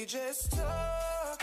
just talk?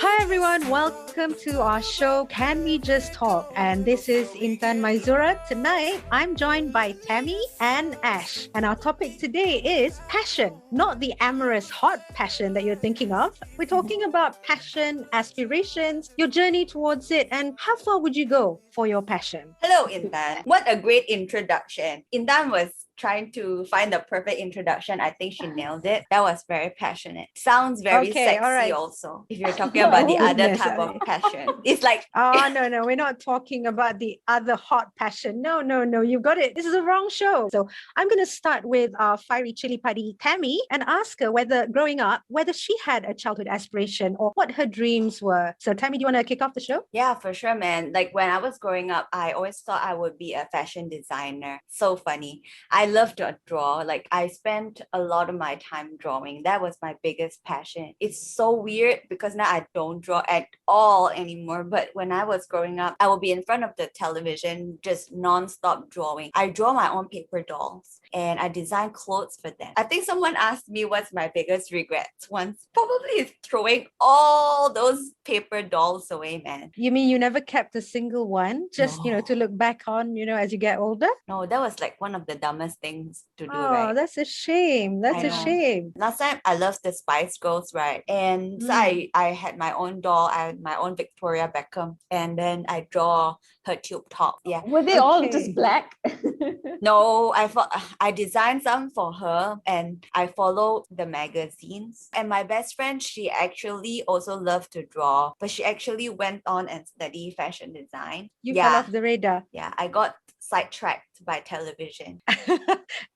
Hi everyone, welcome to our show Can We Just Talk? And this is Intan Maizura. Tonight, I'm joined by Tammy and Ash. And our topic today is passion, not the amorous hot passion that you're thinking of. We're talking about passion, aspirations, your journey towards it, and how far would you go for your passion? Hello, Intan. What a great introduction. Intan was trying to find the perfect introduction. I think she nailed it. That was very passionate. Sounds very Okay, all sexy right. also. If you're talking about the other Goodness, type of passion. It's like No, we're not talking about the other hot passion. No, you got it. This is the wrong show. So I'm going to start with our fiery chili padi Tammy and ask her whether growing up, whether she had a childhood aspiration or what her dreams were. So Tammy, do you want to kick off the show? yeah, for sure, man. Like when I was growing up, I always thought I would be a fashion designer. So funny. I love to draw. Like I spent a lot of my time drawing. That was my biggest passion. It's so weird because now I don't draw at all anymore. But when I was growing up, I would be in front of the television, just non-stop drawing. I draw my own paper dolls and I design clothes for them. I think someone asked me what's my biggest regret once. Probably is throwing all those paper dolls away, man. You mean you never kept a single one just, No. to look back on, as you get older? No, that was like one of the dumbest things to do, Oh, right? that's a shame. That's I a know. shame. Last time I loved the Spice Girls, right? And so I had my own doll, I had my own Victoria Beckham, and then I draw her tube top. Yeah. Were they all Okay. just black? No, I designed some for her and I follow the magazines. And my best friend, she actually also loved to draw, but she actually went on and studied fashion design. You fell off the radar, Yeah, I got sidetracked by television.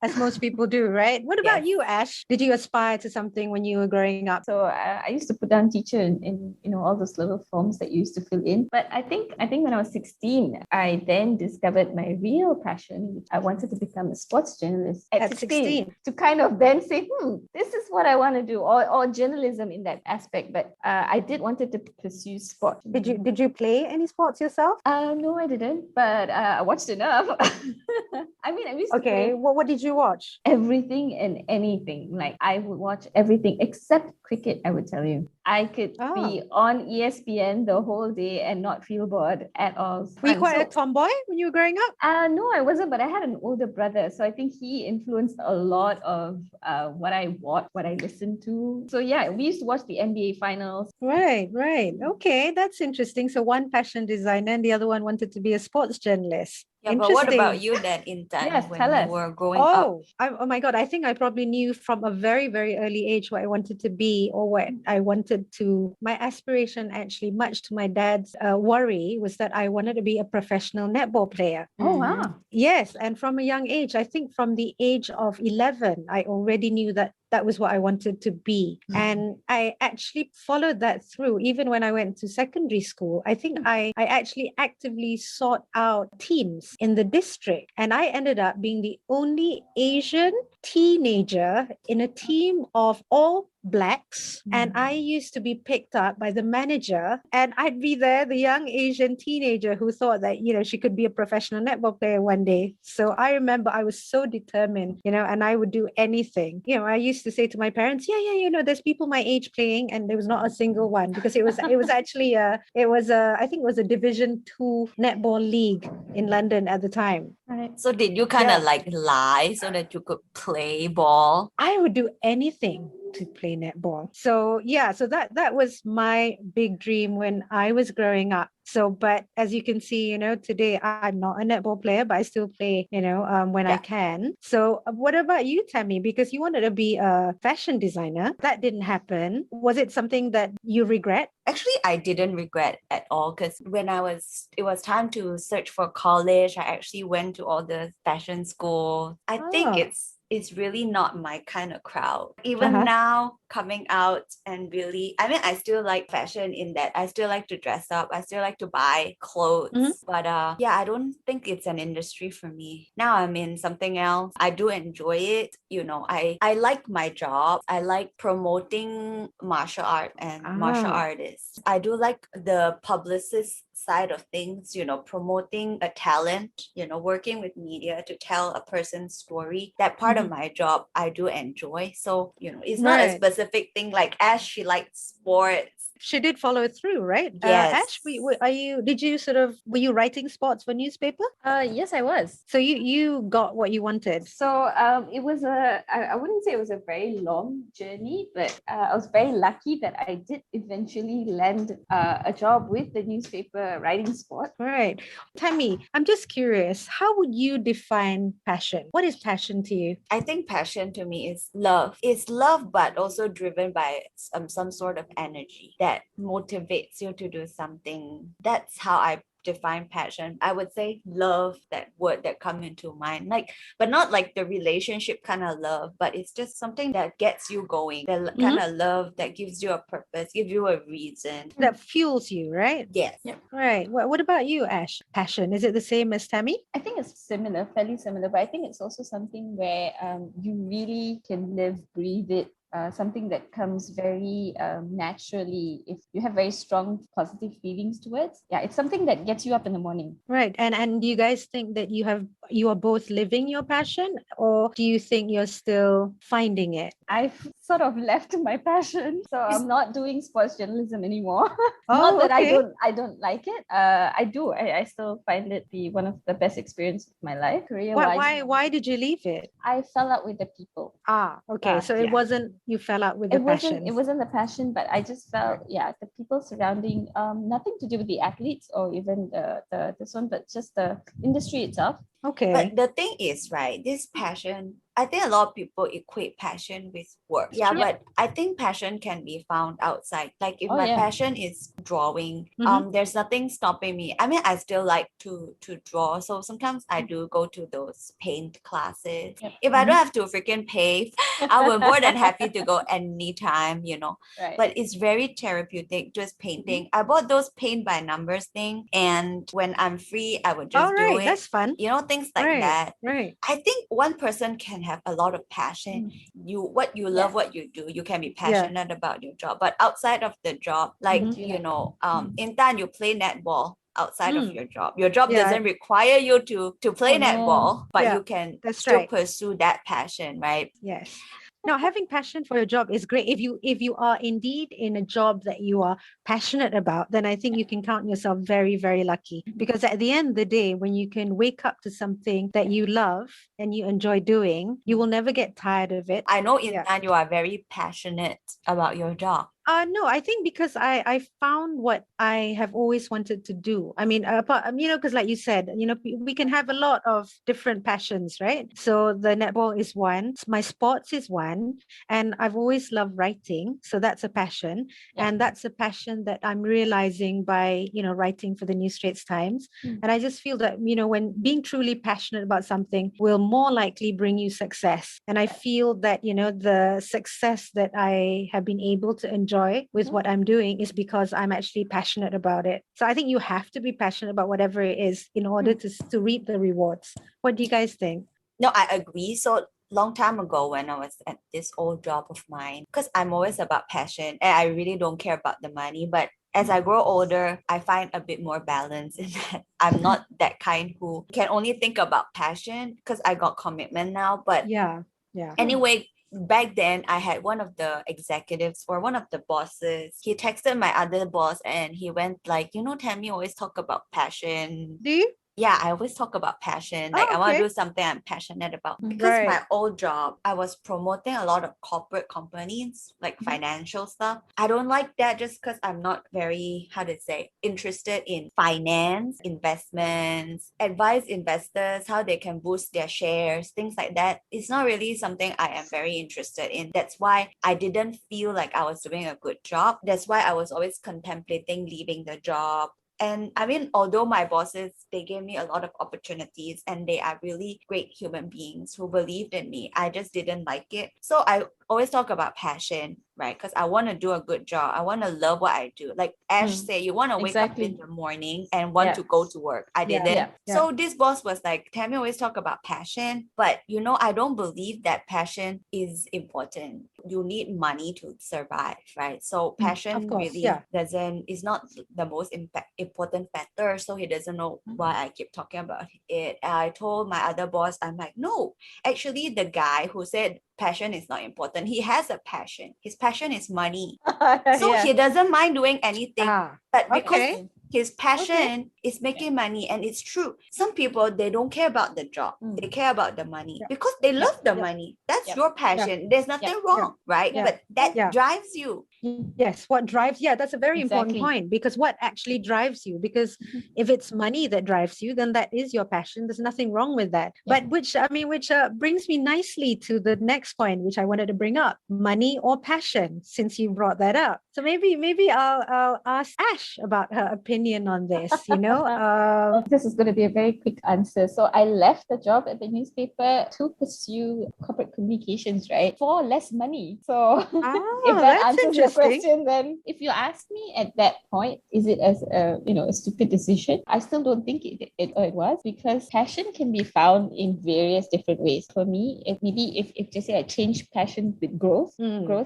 as most people do, right? What about Yes. you, Ash? Did you aspire to something when you were growing up? So I used to put down teacher in all those little forms that you used to fill in. But I think when I was 16, I then discovered my real passion. I wanted to become a sports journalist At 16. to kind of then say, this is what I want to do, or journalism in that aspect. But I did wanted to pursue sport. Did you play any sports yourself? No, I didn't. But I watched enough. I mean, I used to play Okay, what did you watch? everything and anything. Like I would watch everything except cricket, I would tell you. I could be on ESPN the whole day and not feel bored at all. Were you quite a tomboy when you were growing up? No, I wasn't, but I had an older brother. So I think he influenced a lot of what I watched, what I listened to. So yeah, we used to watch the NBA finals. Right. Okay, that's interesting. So one fashion designer and the other one wanted to be a sports journalist. Yeah, but what about you then, Intan, Yes, when tell you us. were growing up? Oh my God. I think I probably knew from a very, very early age what I wanted to be or what I wanted to. My aspiration, actually, much to my dad's worry, was that I wanted to be a professional netball player. Oh, wow. Yes. And from a young age, I think from the age of 11, I already knew that was what I wanted to be. And I actually followed that through. Even when I went to secondary school, I think I actually actively sought out teams in the district. And I ended up being the only Asian teenager in a team of all Blacks. And I used to be picked up by the manager, and I'd be there, the young Asian teenager who thought that, she could be a professional netball player one day. So I remember I was so determined, and I would do anything. I used to say to my parents, there's people my age playing, and there was not a single one, because it was actually I think it was a Division 2 netball league in London at the time. Right. So did you kind of like lie so that you could play ball? I would do anything to play netball. So that was my big dream when I was growing up. So, but as you can see, today I'm not a netball player, but I still play, when I can. So what about you, Tammy? Because you wanted to be a fashion designer. That didn't happen. Was it something that you regret? Actually, I didn't regret at all because when it was time to search for college, I actually went to all the fashion school. I think it's really not my kind of crowd. Even now, coming out and really, I mean, I still like fashion in that I still like to dress up. I still like to buy clothes. But I don't think it's an industry for me. Now I'm in something else. I do enjoy it. I like my job. I like promoting martial art and martial artists. I do like the publicist side of things, promoting a talent, working with media to tell a person's story. That part of of my job I do enjoy. So, it's not a Right. specific thing like Ash, she likes sports. She did follow through, right? Yes. Ash, were you writing sports for newspaper? Yes, I was. So you got what you wanted. So it was I wouldn't say it was a very long journey, but I was very lucky that I did eventually land a job with the newspaper writing sport. Right. Tammy, I'm just curious, how would you define passion? What is passion to you? I think passion to me is love. It's love, but also driven by some sort of energy that motivates you to do something. That's how I define passion. I would say love, that word that come into mind, but not like the relationship kind of love, but it's just something that gets you going, the kind of love that gives you a purpose, gives you a reason, that fuels you, right? Yes. Yep. Right. What about you, Ash? Passion, is it the same as Tammy? I think it's similar, fairly similar, but I think it's also something where you really can live, breathe it. Something that comes very naturally if you have very strong positive feelings towards. Yeah, it's something that gets you up in the morning. Right. And do you guys think that you are both living your passion, or do you think you're still finding it? I've sort of left my passion, so I'm not doing sports journalism anymore. Oh, Not that okay. I don't like it. I still find it be one of the best experiences of my life, career-wise. Why did you leave it? I fell out with the people. Okay. So it Yeah. wasn't you fell out with the passion. It wasn't the passion, but I just felt, the people surrounding, nothing to do with the athletes or even this one, but just the industry itself. Okay. But the thing is, right, this passion, I think a lot of people equate passion with work. It's Yeah, true. but I think passion can be found outside. Like if my yeah. passion is drawing, Mhm. there's nothing stopping me. I mean, I still like to draw. So sometimes I do go to those paint classes. Yep. If I don't have to freaking pay, I will more than happy to go anytime, Right. But it's very therapeutic, just painting. I bought those paint by numbers thing, and when I'm free, I would just All do right. it. That's fun. Things like Right. that. Right. I think one person can have a lot of passion. What you love, Yeah. what you do, you can be passionate about your job. But outside of the job, like Mhm. Intan, you play netball outside of Mm. your job. Your job Yeah. doesn't require you to play Oh, no. netball, but Yeah, you can that's still right. pursue that passion, right? Yes. Now, having passion for your job is great. If you are indeed in a job that you are passionate about, then I think you can count yourself very, very lucky. Because at the end of the day, when you can wake up to something that you love and you enjoy doing, you will never get tired of it. I know, Yeah. Intan, you are very passionate about your job. No, I think because I found what I have always wanted to do. I mean, because like you said, we can have a lot of different passions, right? So the netball is one, my sports is one, and I've always loved writing. So that's a passion. Yeah. And that's a passion that I'm realizing by, writing for the New Straits Times. And I just feel that, when being truly passionate about something will more likely bring you success. And I feel that, the success that I have been able to enjoy with what I'm doing is because I'm actually passionate about it. So I think you have to be passionate about whatever it is in order to reap the rewards. What do you guys think? No, I agree. So long time ago when I was at this old job of mine, because I'm always about passion and I really don't care about the money. But as I grow older, I find a bit more balance in that I'm not that kind who can only think about passion because I got commitment now. But Yeah. anyway, back then I had one of the executives or one of the bosses. He texted my other boss and he went like, Tammy always talk about passion. Do you? Yeah, I always talk about passion. Like I want to Okay. do something I'm passionate about. Because Right. my old job, I was promoting a lot of corporate companies, like financial stuff. I don't like that just because I'm not very, interested in finance, investments, advise investors how they can boost their shares, things like that. It's not really something I am very interested in. That's why I didn't feel like I was doing a good job. That's why I was always contemplating leaving the job. And I mean, although my bosses, they gave me a lot of opportunities and they are really great human beings who believed in me, I just didn't like it. So I always talk about passion, right? Because I want to do a good job. I want to love what I do. Like Ash said, you want to wake up in Exactly. the morning and want Yeah. to go to work. I Yeah. didn't. Yeah. So this boss was like, Tammy always talk about passion, but I don't believe that passion is important. You need money to survive, right? So Of passion course, really yeah. is not the most important factor. So he doesn't know why I keep talking about it. I told my other boss, I'm like, no, actually the guy who said passion is not important, he has a passion. His passion is money. So Yeah. he doesn't mind doing anything. Ah, But because okay. his passion is making money, and it's true. Some people, they don't care about the job. They care about the money Yeah. because they love the Yeah. money. That's Yeah. your passion. There's nothing wrong, right? Yeah. But that Yeah. drives you. Yes, what drives, that's a very important Exactly. point, because what actually drives you? Because if it's money that drives you, then that is your passion. There's nothing wrong with that. Yeah. But which brings me nicely to the next point, which I wanted to bring up: money or passion, since you brought that up. So maybe I'll ask Ash about her opinion on this. This is going to be a very quick answer. So I left the job at the newspaper to pursue corporate communications, right? For less money. So if that that's answers your interesting. question, then if you ask me at that point, is it as a stupid decision? I still don't think it was, because passion can be found in various different ways. For me, if just say I change passion with growth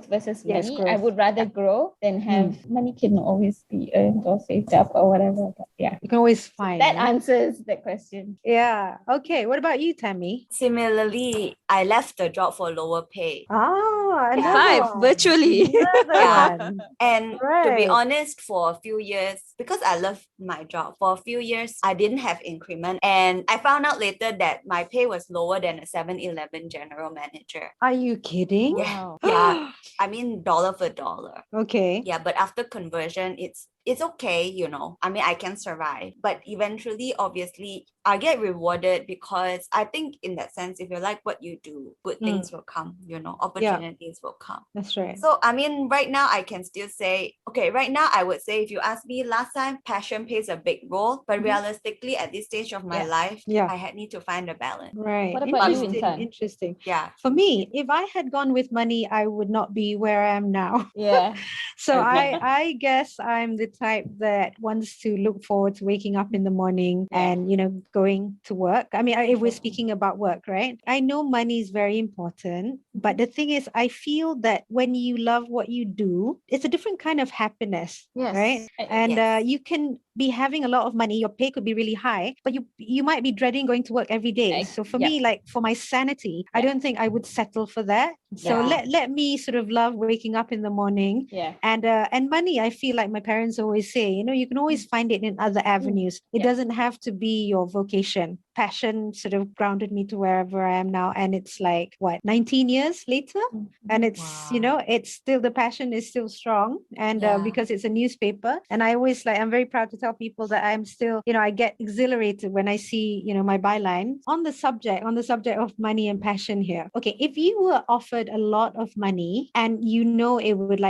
versus Yes, money, I growth. would rather grow than have money can always be earned or saved up or whatever. But yeah, You can always find that yeah? answers that question. Yeah. Okay. What about you, Tammy? Similarly, I left the job for lower pay. Another Five one. virtually. Another Yeah. one. And to be Right. honest, for a few years, because I love my job, for a few years, I didn't have increment. And I found out later that my pay was lower than a 7-Eleven general manager. Are you kidding? Wow. Yeah. I mean, dollar for dollar. Okay. Yeah, but after conversion, it's okay, I mean, I can survive. But eventually, obviously, I get rewarded, because I think in that sense, if you like what you do, good things will come, opportunities will come. That's right. So, I mean, right now I can still say, okay, right now I would say, if you ask me last time, passion plays a big role. But realistically, at this stage of my life, Yeah. I need to find a balance. Right. What about you, Interesting. Intan? Interesting. Yeah. For me, if I had gone with money, I would not be where I am now. Yeah. So Okay. I guess I'm the type that wants to look forward to waking up in the morning and going to work. I mean, if we're speaking about work, right? I know money is very important, but the thing is, I feel that when you love what you do, it's a different kind of happiness, Yes. right? And Yes. you can be having a lot of money, your pay could be really high, but you might be dreading going to work every day. So for me, like for my sanity, I don't think I would settle for that. So let me sort of love waking up in the morning. Yeah. And money, I feel like my parents always say, you can always find it in other avenues. It doesn't have to be your vocation. Passion sort of grounded me to wherever I am now. And it's like, 19 years later? And it's, it's still, the passion is still strong. And because it's a newspaper. And I always I'm very proud to tell people that I'm still, I get exhilarated when I see, my byline on the subject of money and passion here. Okay, if you were offered a lot of money and it would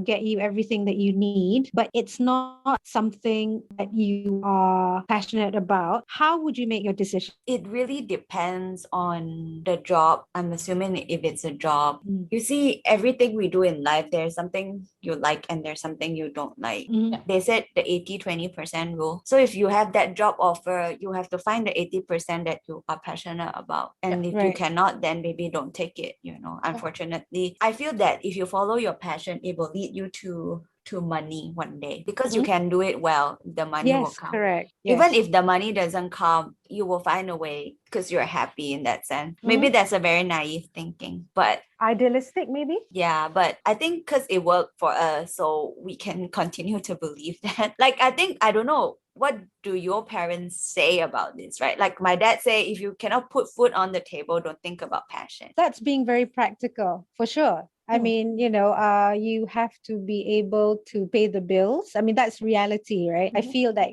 get you everything that you need, but it's not something that you are passionate about, how would you make your decision? It really depends on the job. I'm assuming if it's a job. You see, everything we do in life, there's something you like and there's something you don't like. They said the 80-20% rule. So if you have that job offer, you have to find the 80% that you are passionate about. And if you cannot, then maybe don't take it, Unfortunately, I feel that if you follow your passion, it will lead you to money one day, because you can do it well. The money will come. Correct. Even if the money doesn't come, you will find a way, because you're happy in that sense. Maybe that's a very naive thinking, but idealistic, maybe. Yeah, but I think because it worked for us, so we can continue to believe that. I don't know, what do your parents say about this, right? Like my dad say, if you cannot put food on the table, don't think about passion. That's being very practical, for sure. I mean, you have to be able to pay the bills. I mean, that's reality, right? I feel that,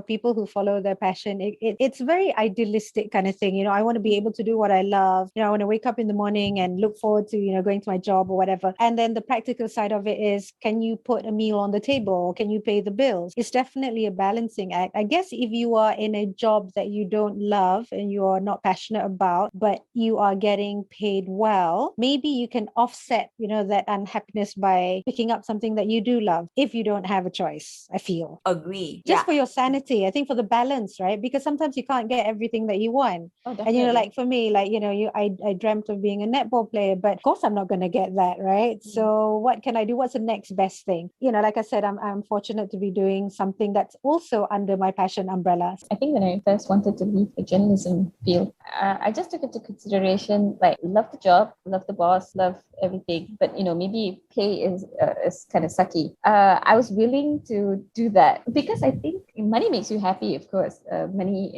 people who follow their passion, it's very idealistic kind of thing. I want to be able to do what I love. I want to wake up in the morning and look forward to, going to my job or whatever. And then the practical side of it is, can you put a meal on the table? Or can you pay the bills? It's definitely a balancing act. I guess if you are in a job that you don't love and you are not passionate about, but you are getting paid well, maybe you can offset, that unhappiness by picking up something that you do love if you don't have a choice, I feel. Agree. Just Yeah. for your sanity, I think, for the balance, right? Because sometimes you can't get everything that you want. Oh, And definitely. like for me, like I dreamt of being a netball player, but of course I'm not going to get that, right? So what can I do? What's the next best thing? Like I said, I'm fortunate to be doing something that's also under my passion umbrella. I think when I first wanted to leave the journalism field, I just took into consideration, like, love the job, love the boss, love everything, but maybe pay is kind of sucky. I was willing to do that because I think money makes you happy. Of course, money,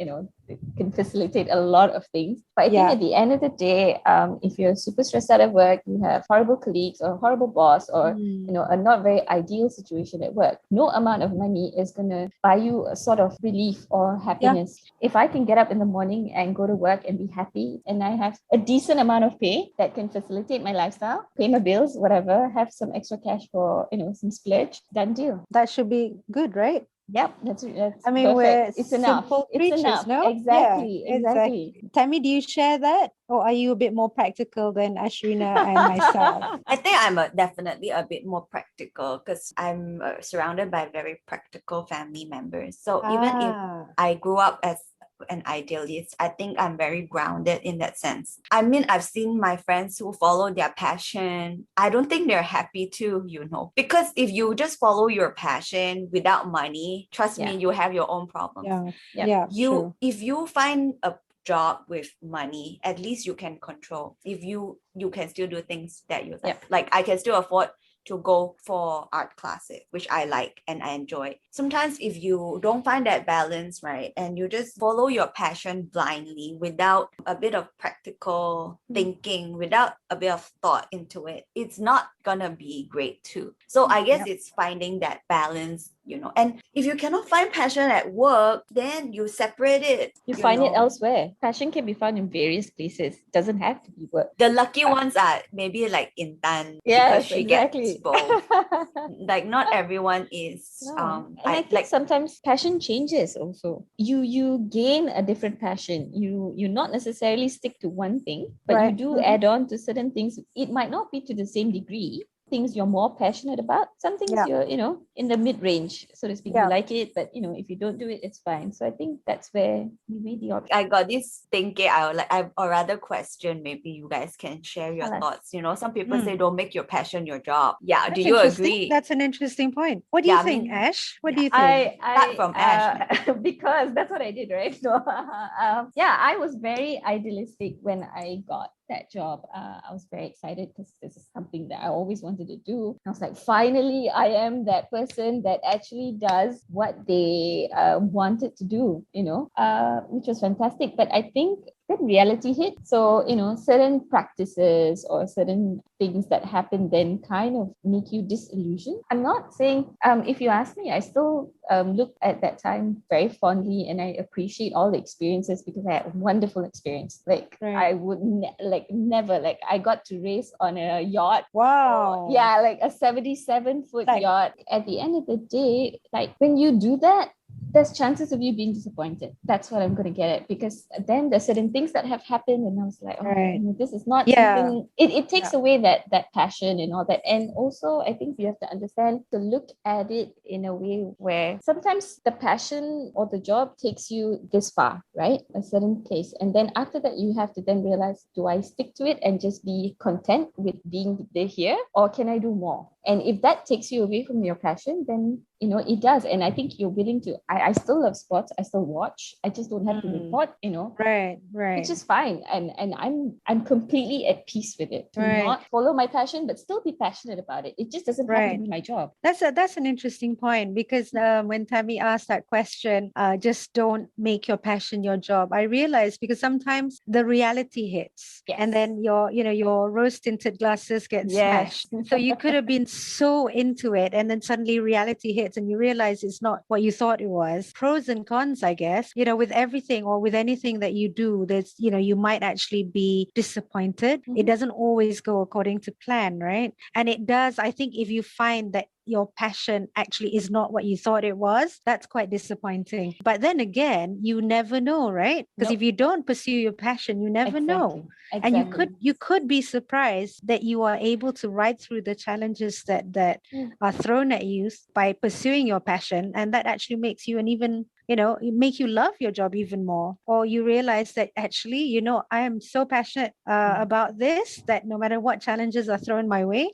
it can facilitate a lot of things. But I think at the end of the day, if you're super stressed out at work, you have horrible colleagues or a horrible boss, or a not very ideal situation at work, no amount of money is going to buy you a sort of relief or happiness. If I can get up in the morning and go to work and be happy, and I have a decent amount of pay that can facilitate my lifestyle, pay my bills, whatever, have some extra cash for some splurge, done deal. That should be good, right? Yep, that's I mean, we're perfect. It's enough. simple It's creatures, enough. no? Exactly. Yeah, exactly. Tammy, do you share that? Or are you a bit more practical than Ashrina and myself? I think I'm definitely a bit more practical because I'm surrounded by very practical family members. So even if I grew up as an idealist, I think I'm very grounded in that sense. I mean, I've seen my friends who follow their passion. I don't think they're happy too, because if you just follow your passion without money, trust me, you have your own problems. True. If you find a job with money, at least you can control. If you can still do things that you like. Like I can still afford to go for art classes, which I like and I enjoy. Sometimes if you don't find that balance, right, and you just follow your passion blindly without a bit of practical thinking, without a bit of thought into it, it's not gonna be great too. So I guess it's finding that balance, and if you cannot find passion at work, then you separate it. You find it elsewhere. Passion can be found in various places. Doesn't have to be work. The lucky ones are maybe like Intan, yes, because she exactly. gets both. Like not everyone is. And I think sometimes passion changes also. You gain a different passion. You not necessarily stick to one thing, but you do add on to certain things. It might not be to the same degree. Things you're more passionate about, some things you're in the mid-range, so to speak. You like it, but if you don't do it, it's fine. So I think that's where you made the option. I got this thinking, or rather question, maybe you guys can share your thoughts. Some people say don't make your passion your job. That's do you agree? That's an interesting point. What do you think, Ash? What do you think? I Start from Ash. because that's what I did, right? So I was very idealistic when I got that job. I was very excited because this is something that I always wanted to do. I was like, finally, I am that person that actually does what they wanted to do, which was fantastic. But I think then reality hit. So, certain practices or certain things that happen then kind of make you disillusioned. I'm not saying, if you ask me, I still look at that time very fondly and I appreciate all the experiences because I had a wonderful experience. Like I would never, I got to race on a yacht. Wow. Like a 77-foot yacht. At the end of the day, when you do that, there's chances of you being disappointed. That's what I'm going to get at, because then there's certain things that have happened and I was like, this is not something, it takes away that passion and all that. And also I think you have to understand to look at it in a way where sometimes the passion or the job takes you this far, right? A certain place. And then after that, you have to then realize, do I stick to it and just be content with being here, or can I do more? And if that takes you away from your passion, then it does. And I think you're willing to. I still love sports. I still watch. I just don't have to report. Right. Which is fine. And I'm completely at peace with it. To not follow my passion, but still be passionate about it. It just doesn't have to be my job. That's an interesting point, because when Tammy asked that question, just don't make your passion your job, I realized, because sometimes the reality hits, and then your rose tinted glasses get smashed. So you could have been so into it, and then suddenly reality hits and you realize it's not what you thought it was. Pros and cons, I guess, with everything or with anything that you do, there's you might actually be disappointed. It doesn't always go according to plan, right? And it does, I think, if you find that your passion actually is not what you thought it was, that's quite disappointing. But then again, you never know, right? Because Nope. if you don't pursue your passion, you never know. And you could be surprised that you are able to ride through the challenges that are thrown at you by pursuing your passion, and that actually makes you an even, it make you love your job even more, or you realize that actually, I am so passionate about this, that no matter what challenges are thrown my way,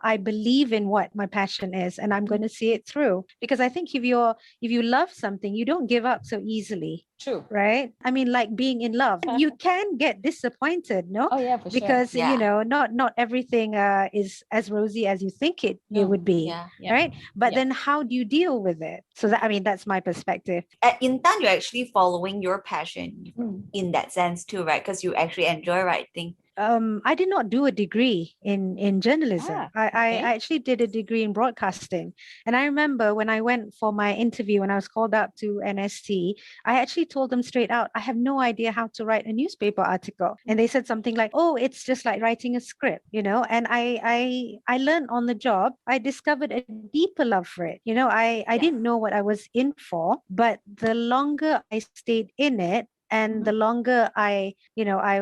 I believe in what my passion is, and I'm going to see it through. Because I think if you love something, you don't give up so easily. True. Right? I mean, like being in love, you can get disappointed, no? Oh yeah, for sure. Because Yeah. not everything is as rosy as you think it No. would be. Yeah. Right? But Yeah. then how do you deal with it? So that, I mean, that's my perspective. At Intan, you're actually following your passion Mm. in that sense too, right? Because you actually enjoy writing. I did not do a degree in journalism. I Okay. actually did a degree in broadcasting. And I remember when I went for my interview, when I was called up to NST, I actually told them straight out, I have no idea how to write a newspaper article. And they said something like, oh, it's just like writing a script, and I learned on the job. I discovered a deeper love for it. I didn't know what I was in for, but the longer I stayed in it, and the longer I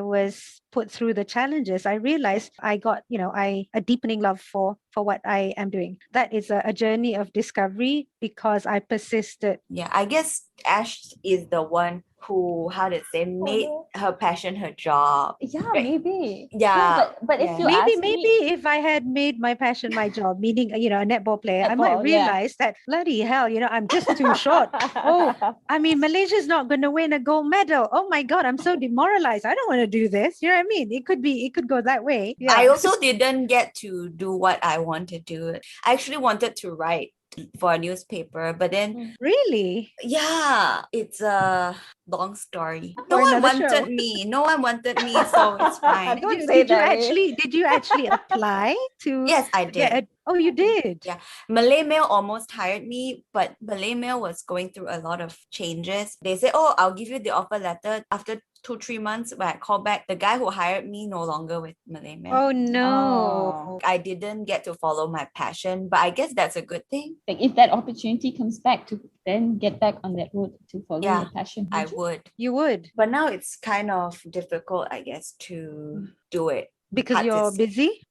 was put through the challenges, I realized I got, a deepening love for what I am doing. That is a journey of discovery because I persisted. Yeah, I guess Ash is the one who, how to say, made her passion her job. Yeah, Right? maybe. Yeah. But if you Maybe ask maybe me, if I had made my passion my job, meaning a netball player, I might Netball, yeah. realize that bloody hell, I'm just too short. Oh, I mean, Malaysia's not going to win a gold medal. Oh my God, I'm so demoralized. I don't want to do this. You know what I mean? It could go that way. Yeah. I also didn't get to do what I wanted to. I actually wanted to write for a newspaper, but then Really? yeah, it's a long story. For No one another show. wanted me. No one wanted me, so it's fine. Don't say that way. Did you actually apply to Yes, I did. oh, you did? Yeah. Malay Mail almost hired me, but Malay Mail was going through a lot of changes. They said, oh, I'll give you the offer letter after 2-3 months. When I call back, the guy who hired me no longer with Malay Mail. Oh no. I didn't get to follow my passion, but I guess that's a good thing. Like if that opportunity comes back, to then get back on that road to follow Yeah, your passion. I would. You would? But now it's kind of difficult, I guess, to do it. Because Hard to you're say. busy?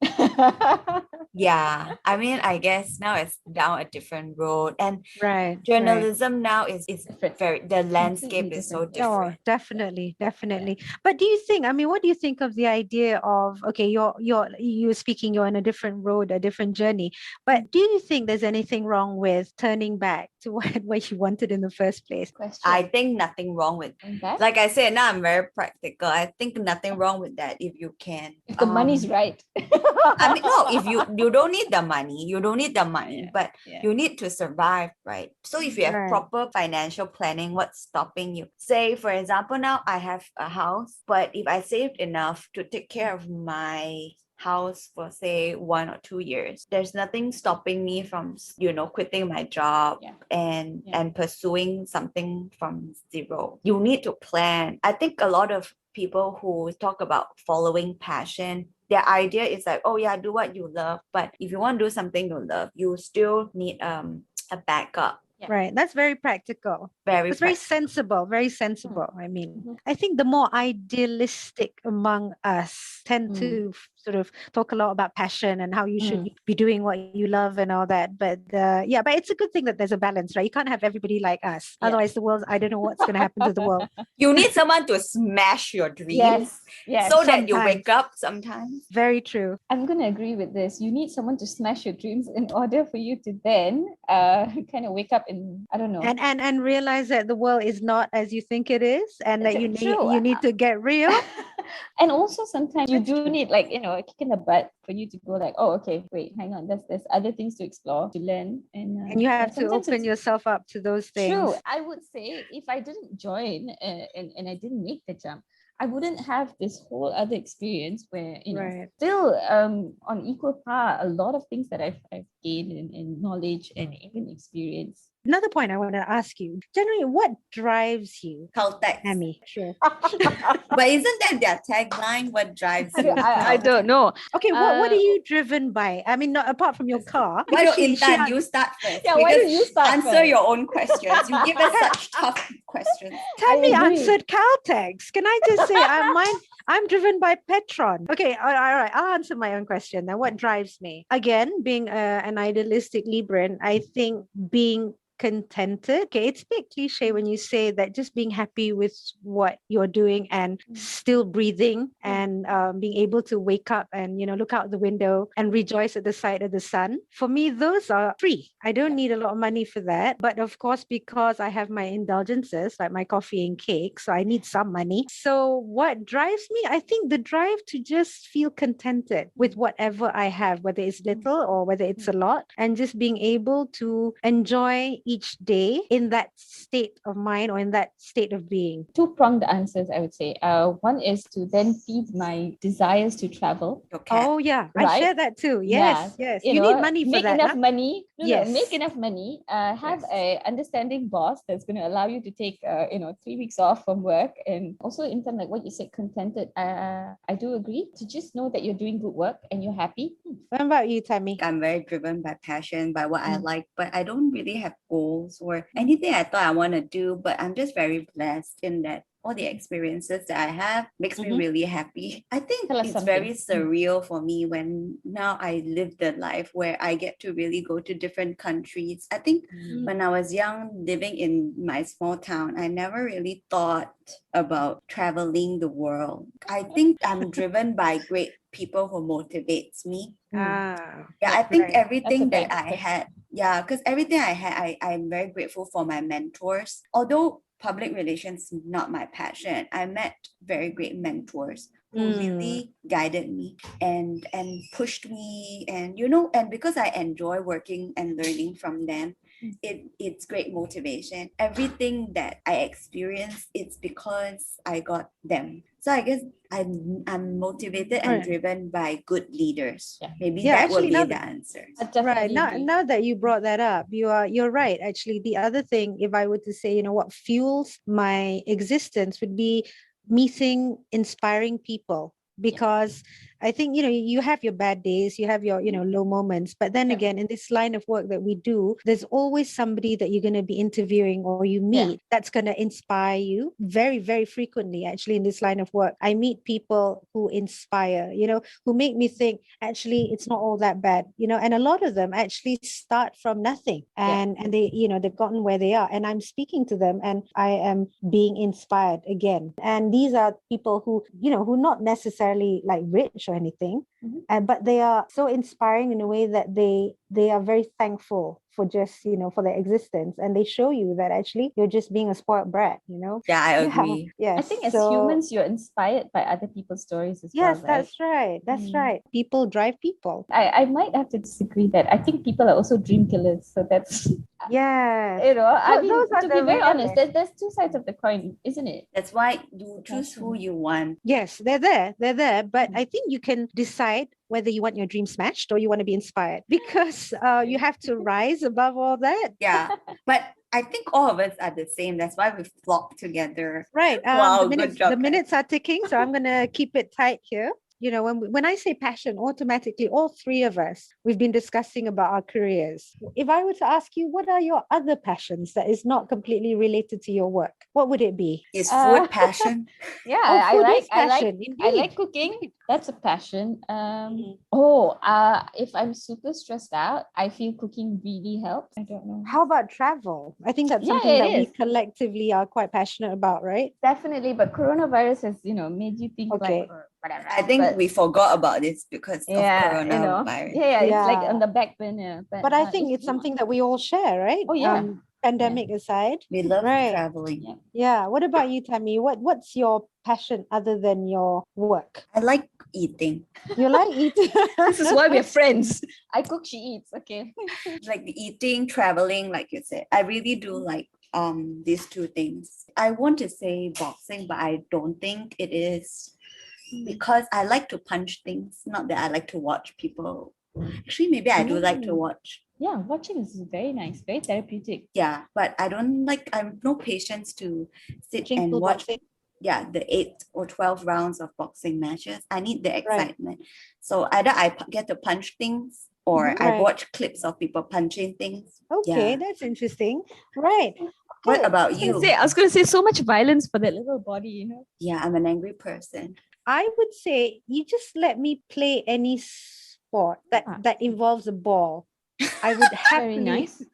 Yeah, I mean, I guess now it's down a different road, and Right. journalism now is Different. very, the landscape Completely is so different. Oh, different. definitely. But do you think, I mean, what do you think of the idea of, okay, you're speaking, you're on a different road, a different journey, but do you think there's anything wrong with turning back to what you wanted in the first place? Question. I think nothing wrong with, Okay. like I said, now I'm very practical. I think nothing wrong with that if you can. If the money's right. I mean, no, if you don't need the money, Yeah, but yeah. you need to survive, right? So if you have Right. proper financial planning, what's stopping you? Say, for example, now I have a house, but if I saved enough to take care of my house for say 1 or 2 years, there's nothing stopping me from quitting my job Yeah. and Yeah. and pursuing something from zero. You need to plan. I think a lot of people who talk about following passion, their idea is like, oh yeah, do what you love. But if you want to do something you love, you still need a backup. Yeah. Right. That's very practical. Very It's very practical. very sensible. I mean, Mhm. I think the more idealistic among us tend to sort of talk a lot about passion and how you should be doing what you love and all that. But yeah, but it's a good thing that there's a balance, right? You can't have everybody like us. Yeah. Otherwise, the world, I don't know what's going to happen to the world. You need someone to smash your dreams Yes. so that you Sometimes. wake up sometimes. Very true. I'm going to agree with this. You need someone to smash your dreams in order for you to then kind of wake up in, I don't know. And realize that the world is not as you think it is, and that True. you need to get real. And also sometimes you do need like, a kick in the butt for you to go like, oh, okay, wait, hang on. There's other things to explore, to learn. And you have to sometimes open it's yourself up to those things. True. I would say if I didn't join and I didn't make the jump, I wouldn't have this whole other experience where, Right. still on equal par, a lot of things that I've gained in knowledge and even experience Another point I want to ask you, generally, what drives you, Caltex. Amy? Sure. But isn't that their tagline? What drives you? I don't know. Okay, what are you driven by? I mean, not apart from your car. Why because don't she Intan, you start first? Yeah, why don't you start answer first? your own questions. You give us such tough questions. Tammy agree. answered Caltex. Can I just say I'm driven by Petron. Okay, all right. I'll answer my own question. Now, what drives me? Again, being an idealistic Libran, I think being contented. Okay, it's a bit cliche when you say that just being happy with what you're doing and still breathing and being able to wake up and look out the window and rejoice at the sight of the sun. For me, those are free. I don't need a lot of money for that. But of course, because I have my indulgences like my coffee and cake, so I need some money. So what drives me? I think the drive to just feel contented with whatever I have, whether it's little or whether it's a lot, and just being able to enjoy each day in that state of mind or in that state of being. Two-pronged answers, I would say. One is to then feed my desires to travel. Your cat. Oh yeah, I Right? share that too. Yes, Yeah. yes. You need money for make that. enough Huh? money. Yes. Make enough money. Have Yes. a understanding boss that's going to allow you to take 3 weeks off from work, and also in terms like what you said, contented. I do agree to just know that you're doing good work and you're happy. What about you, Tammy? I'm very driven by passion, by what I like, but I don't really have goals or anything I thought I want to do. But I'm just very blessed in that all the experiences that I have makes me really happy. I think Tell us it's something. very surreal for me when now I live the life where I get to really go to different countries. I think when I was young, living in my small town, I never really thought about traveling the world. I think I'm driven by great people who motivates me. Ah, Yeah, I think right. everything That's a that very I had, yeah, because everything I had, I'm very grateful for my mentors. Although public relations is not my passion, I met very great mentors who really guided me and pushed me, and and because I enjoy working and learning from them, it's great motivation. Everything that I experienced, it's because I got them. So I guess I'm motivated and Right. driven by good leaders. Yeah. Maybe Yeah, that would actually, be now the that- answer. I Right. definitely Now, agree. now that you brought that up, you're right. Actually, the other thing, if I were to say, what fuels my existence would be meeting inspiring people. Because I think, you have your bad days, you have your, low moments. But then Yeah. again, in this line of work that we do, there's always somebody that you're going to be interviewing or you meet that's going to inspire you very, very frequently. Actually, in this line of work, I meet people who inspire, who make me think, actually, it's not all that bad, and a lot of them actually start from nothing and they, they've gotten where they are. And I'm speaking to them and I am being inspired again. And these are people who, who not necessarily like rich or anything, but they are so inspiring in a way that they are very thankful for just, for their existence. And they show you that actually you're just being a spoiled brat, Yeah, I agree. Yes. I think as So- humans, you're inspired by other people's stories as Yes, well, right? that's right. That's right. People drive people. I might have to disagree that I think people are also dream killers. So that's, Yes. I Those mean, are to the be very honest, realists. there's two sides of the coin, isn't it? That's why you choose who you want. Yes, they're there. But I think you can decide whether you want your dream smashed or you want to be inspired, because you have to rise above all that. Yeah, but I think all of us are the same. That's why we flock together. Right. Wow, The good minutes, job, the guys. minutes are ticking, so I'm gonna keep it tight here. When I say passion, automatically, all three of us, we've been discussing about our careers. If I were to ask you, what are your other passions that is not completely related to your work? What would it be? Is food passion? Yeah, Oh, food is I passion, like indeed. cooking. That's a passion. Mhm. If I'm super stressed out, I feel cooking really helps. I don't know. How about travel? I think that's Yeah, something it that we is. collectively are quite passionate about, right? Definitely, but coronavirus has, made you think Okay. like or whatever. I think But we forgot about this because of coronavirus. it's like Yeah. on the back burner. But I think it's something that we all share, right? Oh, yeah. Pandemic aside. We love Right. traveling. Yeah. Yeah. What about you, Tammy? What's your passion other than your work? I like eating. You like eating? This is why we're friends. I cook, she eats. Okay. Like eating, traveling, like you said. I really do like these two things. I want to say boxing, but I don't think it is, because I like to punch things. Not that I like to watch people. Actually, maybe I do like to watch Yeah, watching is very nice, very therapeutic. Yeah, but I have no patience to sit Watching and full watch, boxing. yeah, the 8 or 12 rounds of boxing matches. I need the Right. excitement. So either I get to punch things or I Right. watch clips of people punching things. Okay, Yeah. that's interesting. Right. What Okay. about you? I was gonna say so much violence for that little body, you know. Yeah, I'm an angry person. I would say you just let me play any sport that involves a ball. I would Very happily nice.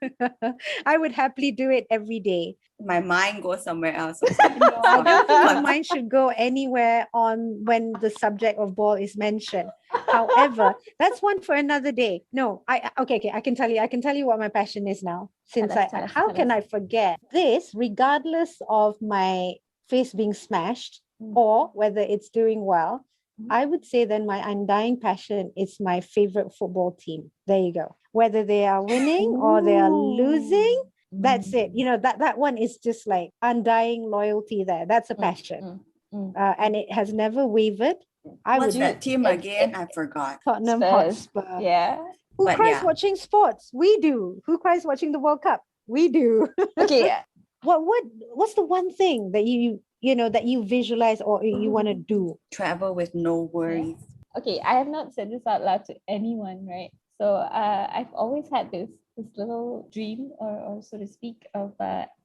I would happily do it every day. My mind goes somewhere else. No, I don't think your mind should go anywhere on when the subject of ball is mentioned. However, that's one for another day. No, okay, I can tell you what my passion is now. Since how can I forget this, regardless of my face being smashed or whether it's doing well, I would say then my undying passion is my favorite football team. There you go. Whether they are winning or they are losing, that's it. You know, that one is just like undying loyalty there. That's a passion. And it has never wavered. What's that team again? I forgot. Tottenham Hotspur. Yeah. Who cries watching sports? We do. Who cries watching the World Cup? We do. Okay. What's the one thing that that you visualize or you want to do? Travel with no worries. Yeah. Okay, I have not said this out loud to anyone, right? So I've always had this little dream, or so to speak, of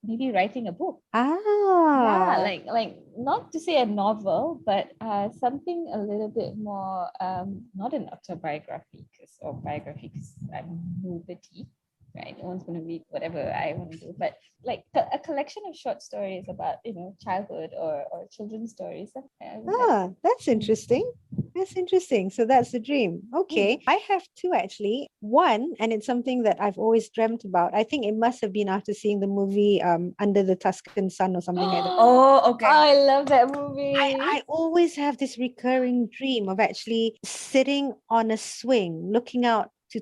maybe writing a book. Yeah, like not to say a novel, but something a little bit more not an autobiography or biography, because I'm nobody, right? No one's gonna read whatever I want to do, but like a collection of short stories about childhood or children's stories. That's interesting. That's interesting. So that's the dream. Okay. I have two actually. One, and it's something that I've always dreamt about. I think it must have been after seeing the movie Under the Tuscan Sun or something like that. Oh, okay. I love that movie. I always have this recurring dream of actually sitting on a swing, looking out to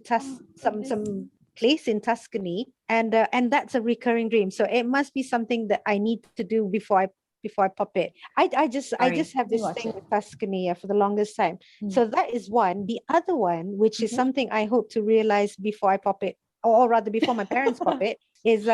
some place in Tuscany, and that's a recurring dream. So it must be something that I need to do before I pop it. I just have this thing with Tuscany for the longest time. So that is one. The other one, which is something I hope to realize before I pop it, or rather before my parents pop it, is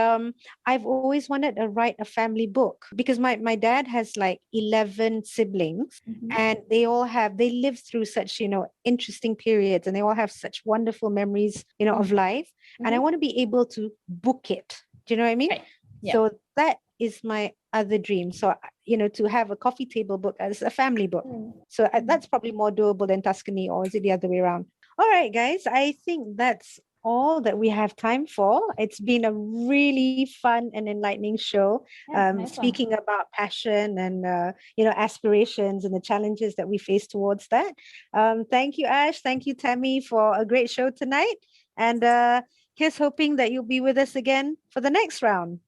I've always wanted to write a family book, because my dad has like 11 siblings, and they live through such interesting periods, and they all have such wonderful memories of life, and I want to be able to book it. Do you know what I mean? Right. Yeah. So that is my other dream. So to have a coffee table book as a family book. So that's probably more doable than Tuscany, or is it the other way around? All right, guys, I think that's all that we have time for. It's been a really fun and enlightening show, speaking about passion and aspirations and the challenges that we face towards that. Thank you, Ash. Thank you, Tammy, for a great show tonight. And here's hoping that you'll be with us again for the next round.